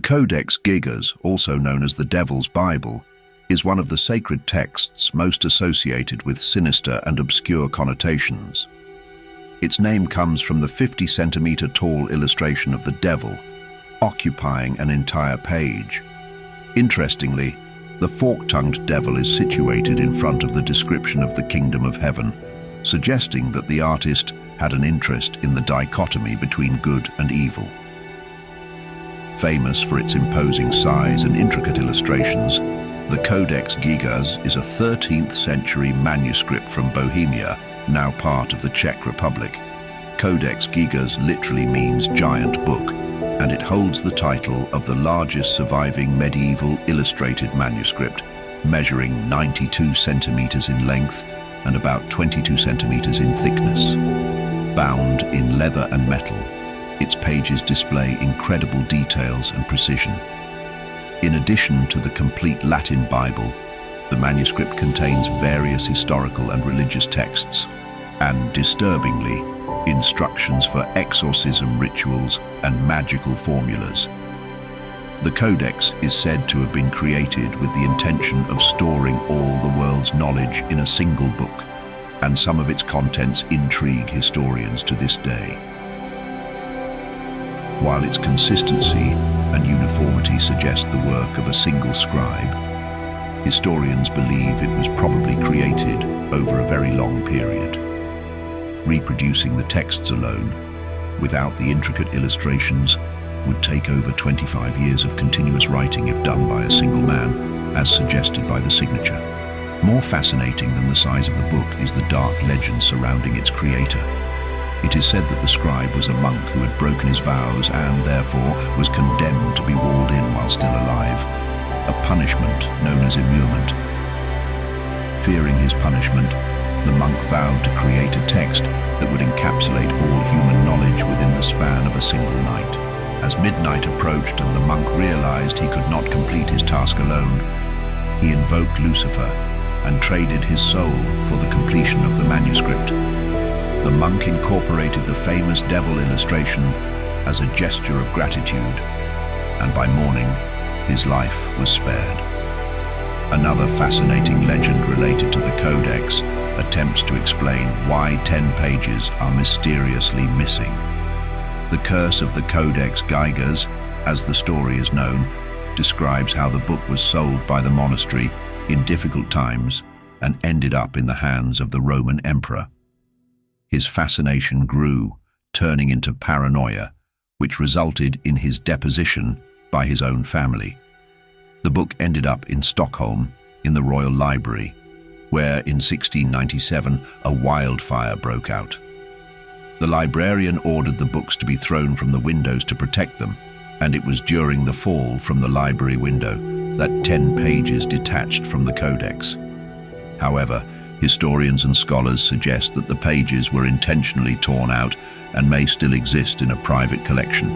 Codex Gigas, also known as the Devil's Bible, is one of the sacred texts most associated with sinister and obscure connotations. Its name comes from the 50-centimeter tall illustration of the devil, occupying an entire page. Interestingly, the fork-tongued devil is situated in front of the description of the kingdom of heaven, suggesting that the artist had an interest in the dichotomy between good and evil. Famous for its imposing size and intricate illustrations, the Codex Gigas is a 13th century manuscript from Bohemia, now part of the Czech Republic. Codex Gigas literally means giant book, and it holds the title of the largest surviving medieval illustrated manuscript, measuring 92 centimeters in length and about 22 centimeters in thickness. Bound in leather and metal, its pages display incredible details and precision. In addition to the complete Latin Bible, the manuscript contains various historical and religious texts, and, disturbingly, instructions for exorcism rituals and magical formulas. The Codex is said to have been created with the intention of storing all the world's knowledge in a single book, and some of its contents intrigue historians to this day. While its consistency and uniformity suggest the work of a single scribe, historians believe it was probably created over a very long period. Reproducing the texts alone, without the intricate illustrations, would take over 25 years of continuous writing if done by a single man, as suggested by the signature. More fascinating than the size of the book is the dark legend surrounding its creator. It is said that the scribe was a monk who had broken his vows and, therefore, was condemned to be walled in while still alive, a punishment known as immurement. Fearing his punishment, the monk vowed to create a text that would encapsulate all human knowledge within the span of a single night. As midnight approached and the monk realized he could not complete his task alone, he invoked Lucifer and traded his soul for the completion of the manuscript. The monk incorporated the famous devil illustration as a gesture of gratitude, and by morning, his life was spared. Another fascinating legend related to the Codex attempts to explain why 10 pages are mysteriously missing. The curse of the Codex Gigas, as the story is known, describes how the book was sold by the monastery in difficult times and ended up in the hands of the Roman emperor. His fascination grew, turning into paranoia, which resulted in his deposition by his own family. The book ended up in Stockholm, in the Royal Library, where in 1697 a wildfire broke out. The librarian ordered the books to be thrown from the windows to protect them, and it was during the fall from the library window that 10 pages detached from the Codex. However, historians and scholars suggest that the pages were intentionally torn out and may still exist in a private collection.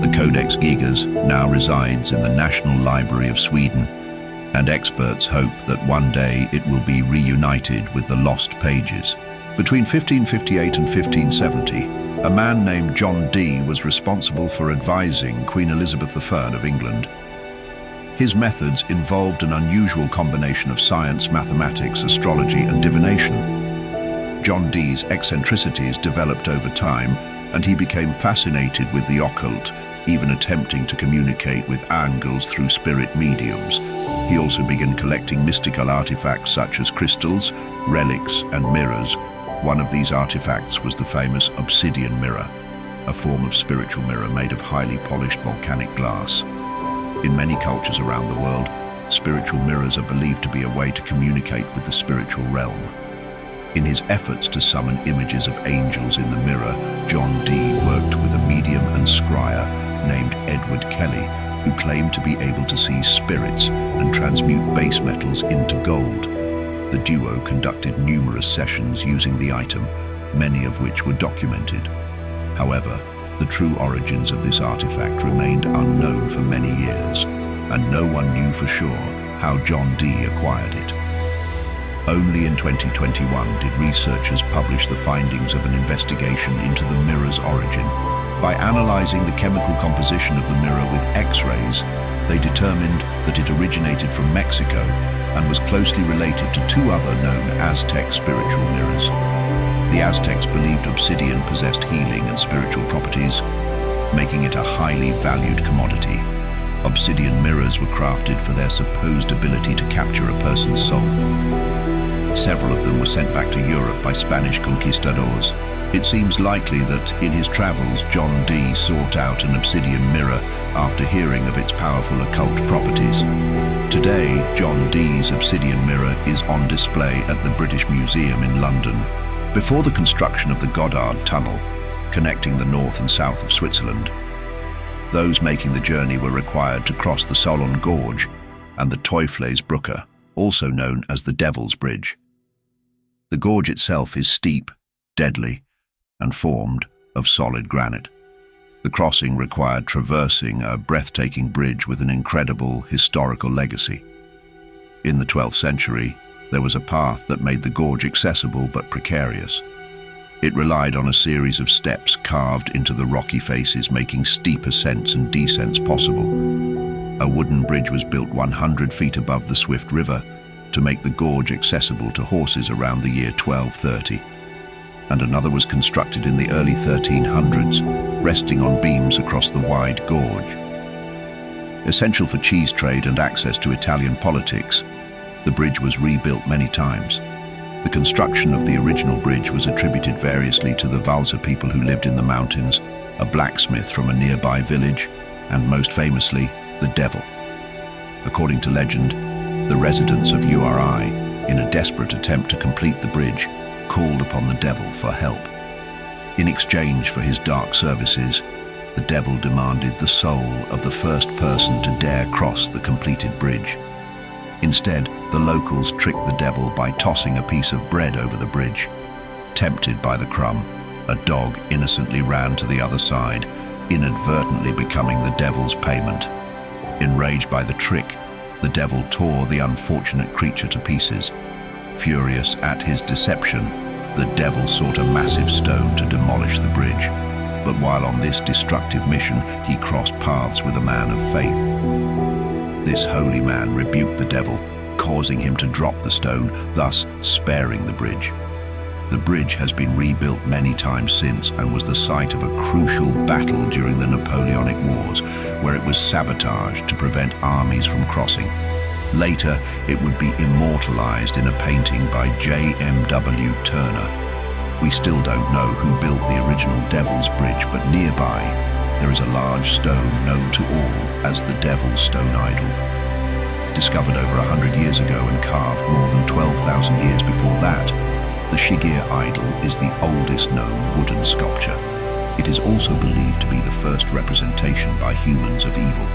The Codex Gigas now resides in the National Library of Sweden, and experts hope that one day it will be reunited with the lost pages. Between 1558 and 1570, a man named John Dee was responsible for advising Queen Elizabeth I of England. His methods involved an unusual combination of science, mathematics, astrology, and divination. John Dee's eccentricities developed over time, and he became fascinated with the occult, even attempting to communicate with angels through spirit mediums. He also began collecting mystical artifacts such as crystals, relics, and mirrors. One of these artifacts was the famous obsidian mirror, a form of spiritual mirror made of highly polished volcanic glass. In many cultures around the world, spiritual mirrors are believed to be a way to communicate with the spiritual realm. In his efforts to summon images of angels in the mirror, John Dee worked with a medium and scryer named Edward Kelly, who claimed to be able to see spirits and transmute base metals into gold. The duo conducted numerous sessions using the item, many of which were documented. However, the true origins of this artifact remained unknown for many years, and no one knew for sure how John Dee acquired it. Only in 2021 did researchers publish the findings of an investigation into the mirror's origin. By analyzing the chemical composition of the mirror with X-rays, they determined that it originated from Mexico and was closely related to two other known Aztec spiritual mirrors. The Aztecs believed obsidian possessed healing and spiritual properties, making it a highly valued commodity. Obsidian mirrors were crafted for their supposed ability to capture a person's soul. Several of them were sent back to Europe by Spanish conquistadors. It seems likely that in his travels, John Dee sought out an obsidian mirror after hearing of its powerful occult properties. Today, John Dee's obsidian mirror is on display at the British Museum in London. Before the construction of the Goddard Tunnel, connecting the north and south of Switzerland, those making the journey were required to cross the Solon Gorge and the Teufelsbrücke, also known as the Devil's Bridge. The gorge itself is steep, deadly, and formed of solid granite. The crossing required traversing a breathtaking bridge with an incredible historical legacy. In the 12th century, there was a path that made the gorge accessible but precarious. It relied on a series of steps carved into the rocky faces, making steep ascents and descents possible. A wooden bridge was built 100 feet above the swift river to make the gorge accessible to horses around the year 1230. And another was constructed in the early 1300s, resting on beams across the wide gorge. Essential for cheese trade and access to Italian politics, the bridge was rebuilt many times. The construction of the original bridge was attributed variously to the Valser people who lived in the mountains, a blacksmith from a nearby village, and most famously, the devil. According to legend, the residents of URI, in a desperate attempt to complete the bridge, called upon the devil for help. In exchange for his dark services, the devil demanded the soul of the first person to dare cross the completed bridge. Instead, the locals tricked the devil by tossing a piece of bread over the bridge. Tempted by the crumb, a dog innocently ran to the other side, inadvertently becoming the devil's payment. Enraged by the trick, the devil tore the unfortunate creature to pieces. Furious at his deception, the devil sought a massive stone to demolish the bridge. But while on this destructive mission, he crossed paths with a man of faith. This holy man rebuked the devil, causing him to drop the stone, thus sparing the bridge. The bridge has been rebuilt many times since and was the site of a crucial battle during the Napoleonic Wars, where it was sabotaged to prevent armies from crossing. Later, it would be immortalized in a painting by J.M.W. Turner. We still don't know who built the original Devil's Bridge, but nearby, there is a large stone known to all as the Devil's Stone Idol. Discovered over 100 years ago and carved more than 12,000 years before that, the Shigir idol is the oldest known wooden sculpture. It is also believed to be the first representation by humans of evil.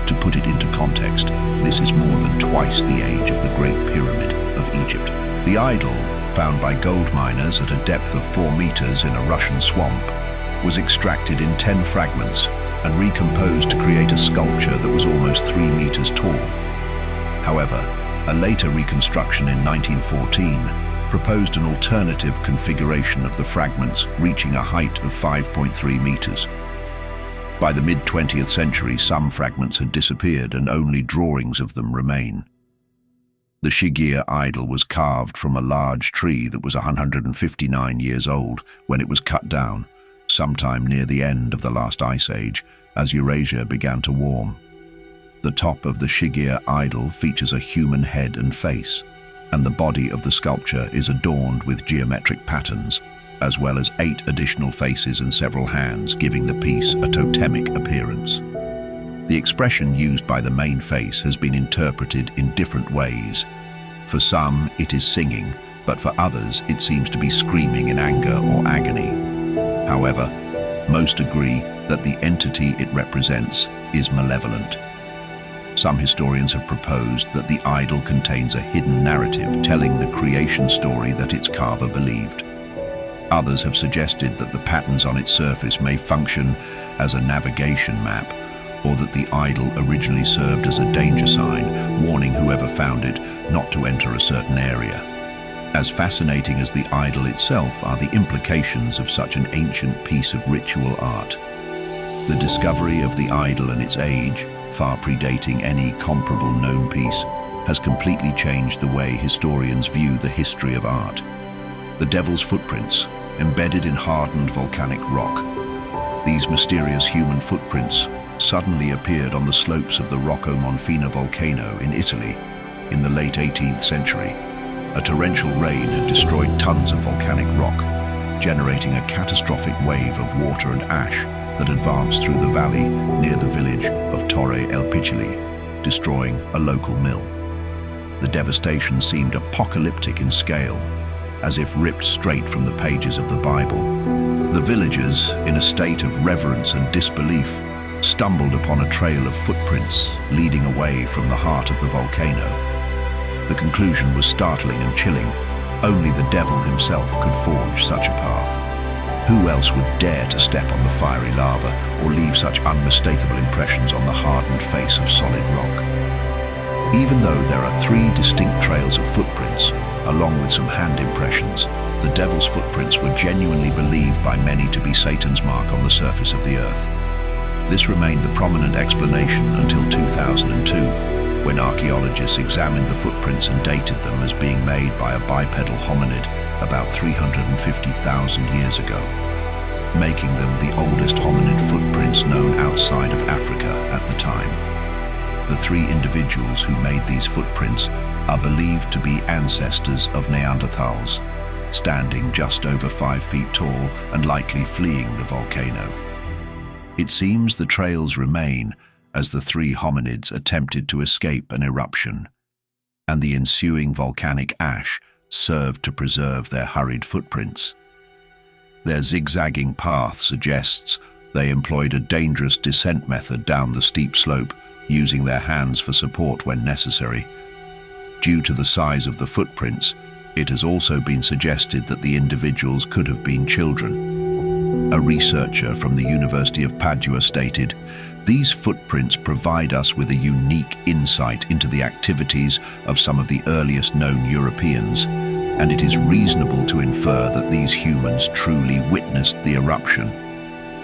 To put it into context, this is more than twice the age of the Great Pyramid of Egypt. The idol, found by gold miners at a depth of 4 meters in a Russian swamp, was extracted in 10 fragments and recomposed to create a sculpture that was almost 3 meters tall. However, a later reconstruction in 1914 proposed an alternative configuration of the fragments, reaching a height of 5.3 meters. By the mid-20th century, some fragments had disappeared and only drawings of them remain. The Shigir idol was carved from a large tree that was 159 years old when it was cut down, sometime near the end of the last ice age, as Eurasia began to warm. The top of the Shigir idol features a human head and face, and the body of the sculpture is adorned with geometric patterns, as well as 8 additional faces and several hands, giving the piece a totemic appearance. The expression used by the main face has been interpreted in different ways. For some, it is singing, but for others, it seems to be screaming in anger or agony. However, most agree that the entity it represents is malevolent. Some historians have proposed that the idol contains a hidden narrative telling the creation story that its carver believed. Others have suggested that the patterns on its surface may function as a navigation map, or that the idol originally served as a danger sign, warning whoever found it not to enter a certain area. As fascinating as the idol itself are the implications of such an ancient piece of ritual art. The discovery of the idol and its age, far predating any comparable known piece, has completely changed the way historians view the history of art. The Devil's Footprints, embedded in hardened volcanic rock. These mysterious human footprints suddenly appeared on the slopes of the Rocco Monfina volcano in Italy in the late 18th century. A torrential rain had destroyed tons of volcanic rock, generating a catastrophic wave of water and ash that advanced through the valley near the village of Torre El Piccioli, destroying a local mill. The devastation seemed apocalyptic in scale, as if ripped straight from the pages of the Bible. The villagers, in a state of reverence and disbelief, stumbled upon a trail of footprints leading away from the heart of the volcano. The conclusion was startling and chilling. Only the devil himself could forge such a path. Who else would dare to step on the fiery lava or leave such unmistakable impressions on the hardened face of solid rock? Even though there are 3 distinct trails of footprints, along with some hand impressions, the devil's footprints were genuinely believed by many to be Satan's mark on the surface of the earth. This remained the prominent explanation until 2002, when archaeologists examined the footprints and dated them as being made by a bipedal hominid about 350,000 years ago, making them the oldest hominid footprints known outside of Africa at the time. The 3 individuals who made these footprints are believed to be ancestors of Neanderthals, standing just over 5 feet tall and likely fleeing the volcano. It seems the trails remain as the 3 hominids attempted to escape an eruption, and the ensuing volcanic ash served to preserve their hurried footprints. Their zigzagging path suggests they employed a dangerous descent method down the steep slope, using their hands for support when necessary. Due to the size of the footprints, it has also been suggested that the individuals could have been children. A researcher from the University of Padua stated, "These footprints provide us with a unique insight into the activities of some of the earliest known Europeans, and it is reasonable to infer that these humans truly witnessed the eruption.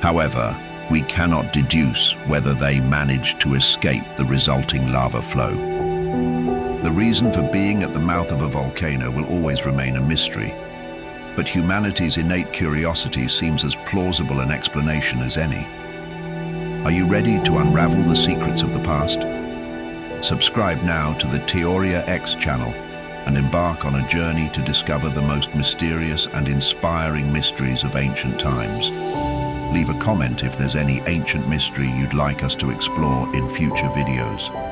However, we cannot deduce whether they managed to escape the resulting lava flow." The reason for being at the mouth of a volcano will always remain a mystery, but humanity's innate curiosity seems as plausible an explanation as any. Are you ready to unravel the secrets of the past? Subscribe now to the Teoria X channel and embark on a journey to discover the most mysterious and inspiring mysteries of ancient times. Leave a comment if there's any ancient mystery you'd like us to explore in future videos.